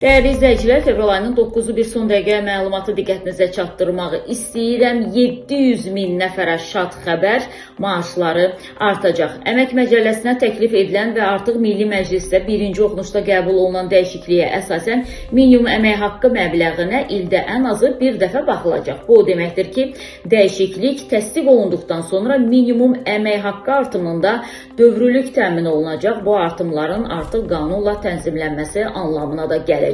Dəyərli izləyicilər, fevral ayının 9-u bir son dəqiqə məlumatı diqqətinizə çatdırmağı istəyirəm. 700 min nəfərə şad xəbər, maaşları artacaq. Əmək Məcəlləsinə təklif edilən və artıq Milli Məclisdə birinci oxunuşda qəbul olunan dəyişikliyə əsasən minimum əmək haqqı məbləğinə ildə ən azı bir dəfə baxılacaq. Bu o deməkdir ki, dəyişiklik təsdiq olunduqdan sonra minimum əmək haqqı artımında dövrülük təmin olunacaq. Bu artımların artıq qanunla tənzimlənməsi anlamına da gələcək.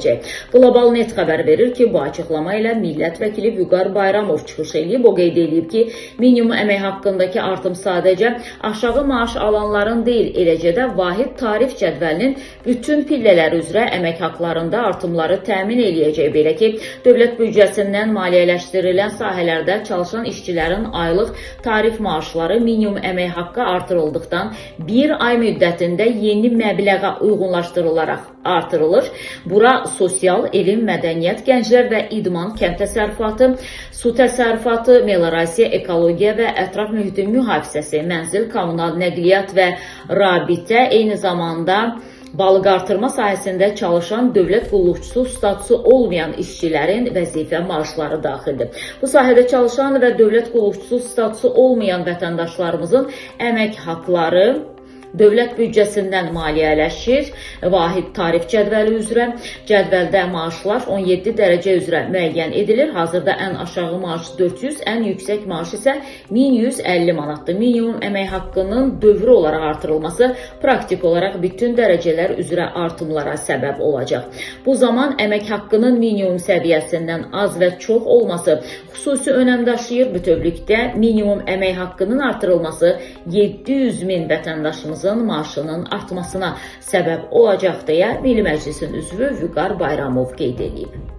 Global Net xəbər verir ki, bu açıqlama ilə millət vəkili Vüqar Bayramov çıxış edib. O qeyd edib ki, minimum əmək haqqındakı artım sadəcə aşağı maaş alanların deyil, eləcə də vahid tarif cədvəlinin bütün pillələr üzrə əmək haqqlarında artımları təmin eləyəcək. Belə ki, dövlət büdcəsindən maliyyələşdirilən sahələrdə çalışan işçilərin aylıq tarif maaşları minimum əmək haqqı artırıldıqdan bir ay müddətində yeni məbləğə uyğunlaşdırılaraq artırılır. Bura sosial, elm, mədəniyyət, gənclər və idman, kənd təsərrüfatı, su təsərrüfatı, meliorasiya, ekologiya və ətraf mühitin mühafizəsi, mənzil, kommunal nəqliyyat və rabitə, eyni zamanda balıq artırma sahəsində çalışan dövlət qulluqçusu statusu olmayan işçilərin vəzifə maaşları daxildir. Bu sahədə çalışan və dövlət qulluqçusu statusu olmayan vətəndaşlarımızın əmək haqqları dövlət büdcəsindən maliyyələşir. Vahid tarif cədvəli üzrə cədvəldə maaşlar 17 dərəcə üzrə müəyyən edilir. Hazırda ən aşağı maaş 400, ən yüksək maaş isə 1150 manatdır. Minimum əmək haqqının dövrü olaraq artırılması praktik olaraq bütün dərəcələr üzrə artımlara səbəb olacaq. Bu zaman əmək haqqının minimum səviyyəsindən az və çox olması xüsusi önəm daşıyır. Bütövlükdə minimum əmək haqqının artırılması 700 min vətəndaşımızın maaşının artmasına səbəb olacaq deyə Milli Məclisin üzvü Vüqar Bayramov qeyd edib.